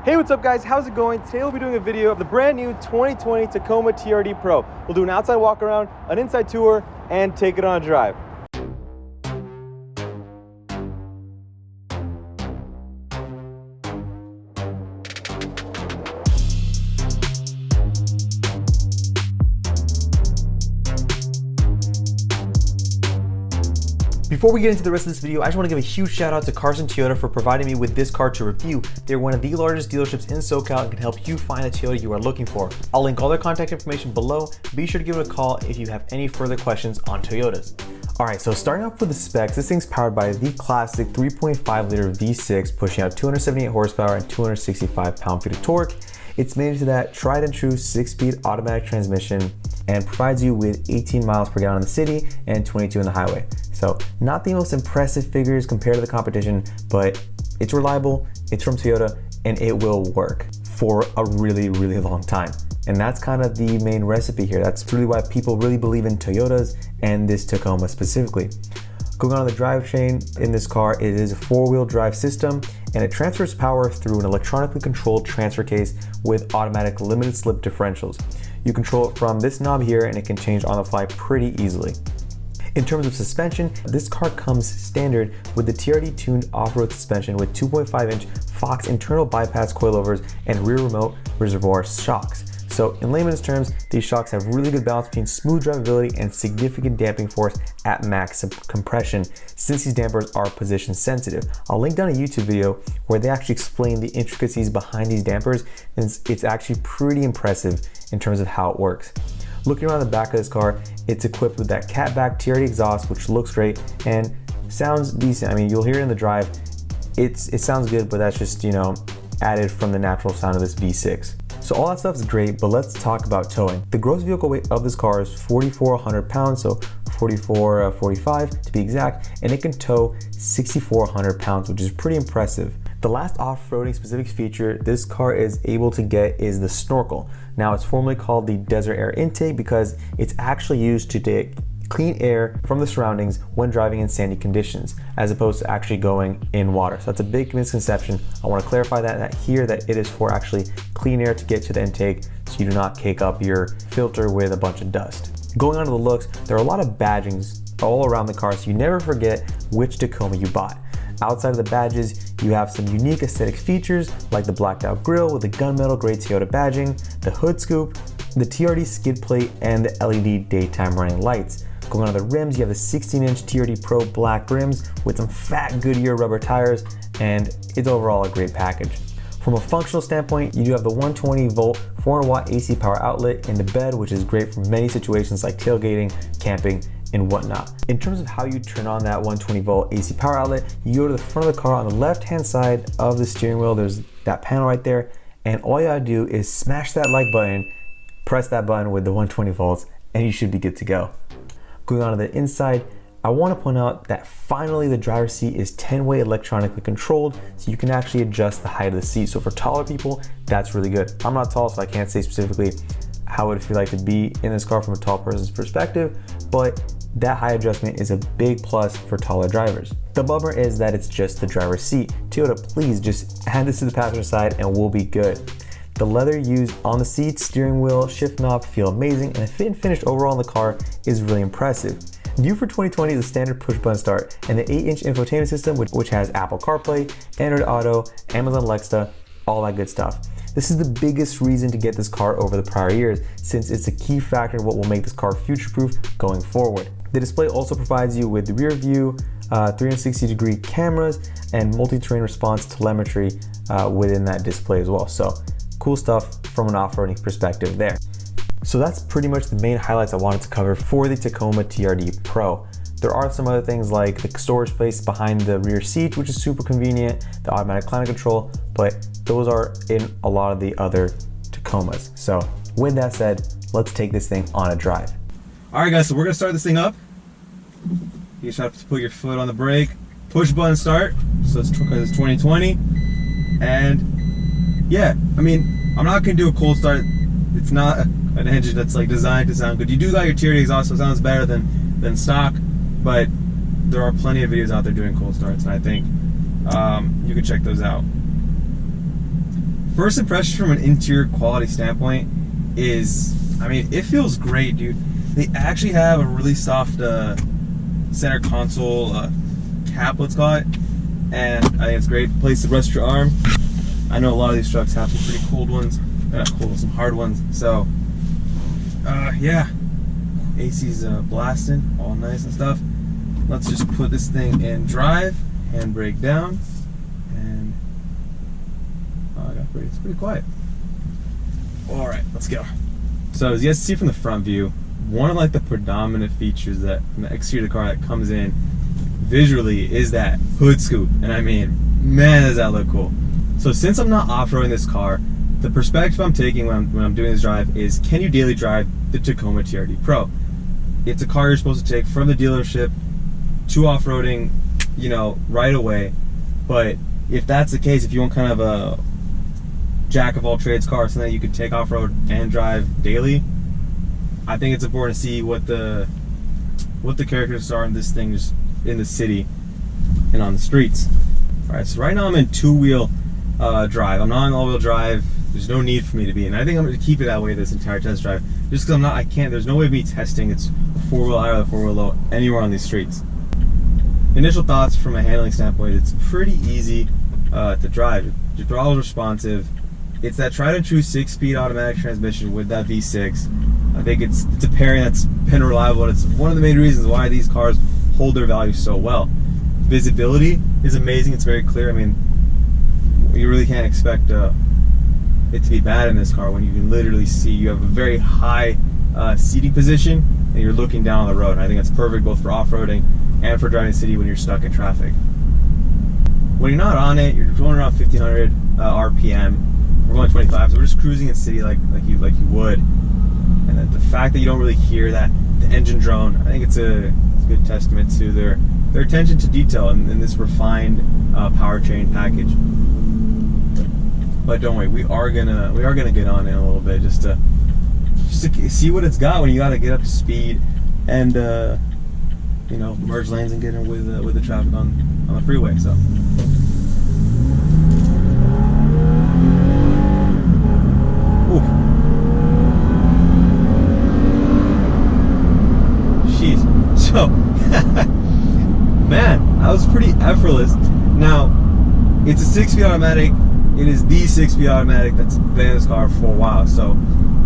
Hey, what's up guys? How's it going? Today we'll be doing a video of the brand new 2020 Tacoma TRD Pro. We'll do an outside walk around, an inside tour, and take it on a drive. Before we get into the rest of this video, I just want to give a huge shout out to Carson Toyota for providing me with this car to review. They're one of the largest dealerships in SoCal and can help you find the Toyota you are looking for. I'll link all their contact information below. Be sure to give it a call if you have any further questions on Toyotas. Alright, so starting off with the specs, this thing's powered by the classic 3.5 liter V6 pushing out 278 horsepower and 265 pound-feet of torque. It's made into that tried and true 6-speed automatic transmission and provides you with 18 miles per gallon in the city and 22 in the highway. So not the most impressive figures compared to the competition, but it's reliable, it's from Toyota, and it will work for a really, really long time. And that's kind of the main recipe here. That's really why people really believe in Toyotas and this Tacoma specifically. Going on the drivetrain in this car, it is a 4-wheel drive system and it transfers power through an electronically controlled transfer case with automatic limited slip differentials. You control it from this knob here and it can change on the fly pretty easily. In terms of suspension, this car comes standard with the TRD-tuned off-road suspension with 2.5-inch Fox internal bypass coilovers and rear remote reservoir shocks. So in layman's terms, these shocks have really good balance between smooth drivability and significant damping force at max compression, since these dampers are position sensitive. I'll link down a YouTube video where they actually explain the intricacies behind these dampers, and it's actually pretty impressive in terms of how it works. Looking around the back of this car, it's equipped with that catback TRD exhaust, which looks great and sounds decent. I mean, you'll hear it in the drive. It sounds good, but that's just, added from the natural sound of this V6. So all that stuff is great, but let's talk about towing. The gross vehicle weight of this car is 4,400 pounds, so 4,445 to be exact, and it can tow 6,400 pounds, which is pretty impressive. The last off-roading specific feature this car is able to get is the snorkel. Now it's formerly called the desert air intake because it's actually used to take clean air from the surroundings when driving in sandy conditions, as opposed to actually going in water. So that's a big misconception. I want to clarify that it is for actually clean air to get to the intake so you do not cake up your filter with a bunch of dust. Going on to the looks, there are a lot of badgings all around the car so you never forget which Tacoma you bought. Outside of the badges, you have some unique aesthetic features like the blacked out grille with the gunmetal gray Toyota badging, the hood scoop, the TRD skid plate, and the LED daytime running lights. Going on to the rims, you have the 16-inch TRD Pro black rims with some fat Goodyear rubber tires, and it's overall a great package. From a functional standpoint, you do have the 120 volt 400 watt AC power outlet in the bed, which is great for many situations like tailgating, camping, and whatnot. In terms of how you turn on that 120 volt AC power outlet, you go to the front of the car on the left hand side of the steering wheel. There's that panel right there, and all you gotta do is smash that like button, press that button with the 120 volts, and you should be good to go. Going on to the inside, I want to point out that finally the driver's seat is 10-way electronically controlled, so you can actually adjust the height of the seat. So for taller people, that's really good. I'm not tall, so I can't say specifically how it would feel like to be in this car from a tall person's perspective, but that height adjustment is a big plus for taller drivers. The bummer is that it's just the driver's seat. Toyota, please just add this to the passenger side and we'll be good. The leather used on the seats, steering wheel, shift knob feel amazing, and the fit and finish overall in the car is really impressive. New for 2020 is the standard push button start and the 8-inch infotainment system which has Apple CarPlay, Android Auto, Amazon Alexa, all that good stuff. This is the biggest reason to get this car over the prior years, since it's a key factor in what will make this car future-proof going forward. The display also provides you with the rear view, 360-degree cameras, and multi-terrain response telemetry within that display as well. So cool stuff from an off-roading perspective there. So that's pretty much the main highlights I wanted to cover for the Tacoma TRD Pro. There are some other things like the storage space behind the rear seat, which is super convenient, the automatic climate control, but those are in a lot of the other Tacomas. So with that said, let's take this thing on a drive. All right guys, so we're gonna start this thing up. You just have to put your foot on the brake, push button start, so it's 2020, and yeah, I mean, I'm not gonna do a cold start. It's not an engine that's like designed to sound good. You do got your TRD exhaust, so it sounds better than stock, but there are plenty of videos out there doing cold starts, and I think you can check those out. first impression from an interior quality standpoint is, I mean, it feels great, dude. They actually have a really soft center console cap, let's call it, and I think it's a great place to rest your arm. I know a lot of these trucks have some pretty cold ones, not cold, some hard ones. So, yeah, AC's blasting, all nice and stuff. Let's just put this thing in drive, handbrake down, and it's pretty quiet. All right, let's go. So as you guys see from the front view, one of like the predominant features that from the exterior of the car that comes in visually is that hood scoop, and I mean, man, does that look cool. So since I'm not off-roading this car, the perspective I'm taking when I'm doing this drive is, can you daily drive the Tacoma TRD Pro? It's a car you're supposed to take from the dealership to off-roading, you know, right away. But if that's the case, if you want kind of a jack of all trades car, something that you could take off-road and drive daily, I think it's important to see what the characteristics are in this thing just in the city and on the streets. All right, so right now I'm in two-wheel drive. I'm not in all-wheel drive. There's no need for me to be, and I think I'm going to keep it that way this entire test drive, just because I can't. There's no way of me testing it's four-wheel high or four-wheel low anywhere on these streets. Initial thoughts from a handling standpoint: it's pretty easy to drive. Your throttle's responsive. It's that tried and true 6-speed automatic transmission with that V6. I think it's a pairing that's been reliable, and it's one of the main reasons why these cars hold their value so well. Visibility is amazing. It's very clear. I mean, you really can't expect it to be bad in this car when you can literally see. You have a very high seating position and you're looking down the road. And I think that's perfect both for off-roading and for driving city when you're stuck in traffic. When you're not on it, you're going around 1500 RPM. We're going 25, so we're just cruising in city like you would. And the fact that you don't really hear the engine drone, I think it's a good testament to their attention to detail in this refined powertrain package. But don't worry, we are gonna get on in a little bit just to see what it's got when you gotta get up to speed and you know, merge lanes and get in with the traffic on the freeway. So. Ooh. Jeez. So, man, that was pretty effortless. Now, it's a 6-speed automatic. It is the 6-speed automatic that's been in this car for a while. So,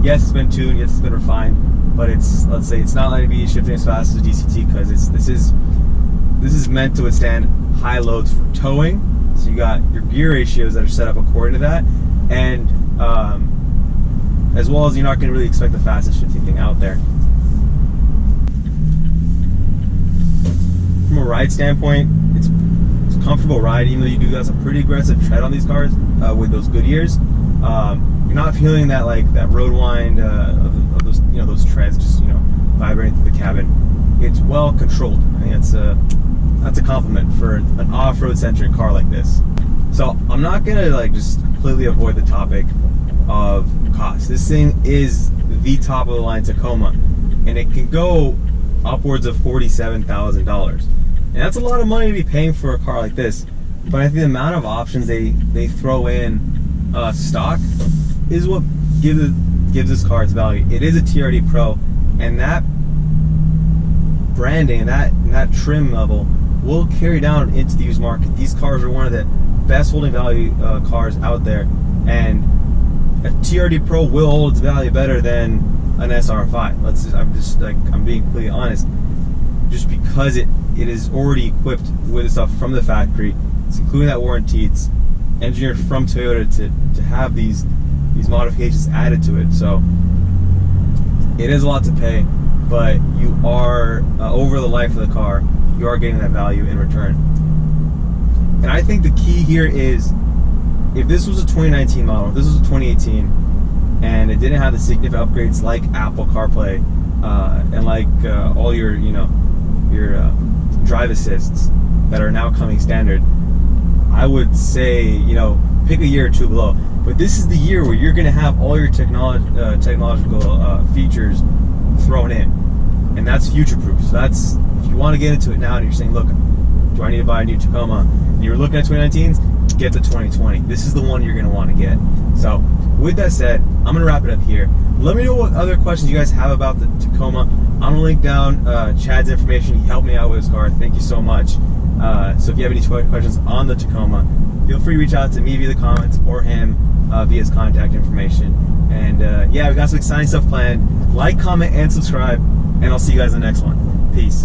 yes, it's been tuned, yes, it's been refined, but let's say it's not letting me shifting as fast as DCT because this is meant to withstand high loads for towing. So you got your gear ratios that are set up according to that, and as well as you're not going to really expect the fastest shifting thing out there. From a ride standpoint, it's a comfortable ride, even though you do got some pretty aggressive tread on these cars with those Goodyears. You're not feeling that road wind of those those treads just vibrating through the cabin. It's well controlled. I think that's a compliment for an off-road centric car like this. So I'm not gonna just completely avoid the topic of cost. This thing is the top of the line Tacoma, and it can go upwards of $47,000, and that's a lot of money to be paying for a car like this. But I think the amount of options they throw in stock is what gives this car its value. It is a TRD Pro, and that branding and that trim level will carry down into the used market. These cars are one of the best holding value cars out there, and a TRD Pro will hold its value better than an SR5. I'm being completely honest, just because it is already equipped with stuff from the factory. It's including that warranty. It's engineered from Toyota to have these modifications added to it. So it is a lot to pay, but you are over the life of the car, you are getting that value in return. And I think the key here is, if this was a 2019 model, if this was a 2018, and it didn't have the significant upgrades like Apple CarPlay and like all your drive assists that are now coming standard, I would say pick a year or two below. But this is the year where you're going to have all your technological features thrown in, and that's future-proof. So that's, if you want to get into it now and you're saying, look, do I need to buy a new Tacoma? And you're looking at 2019s, get the 2020. This is the one you're going to want to get. So with that said, I'm gonna wrap it up here. Let me know what other questions you guys have about the Tacoma. I'm gonna link down Chad's information. He helped me out with his car. Thank you so much. So if you have any questions on the Tacoma, feel free to reach out to me via the comments or him via his contact information. And yeah, we got some exciting stuff planned. Like, comment, and subscribe, and I'll see you guys in the next one. Peace.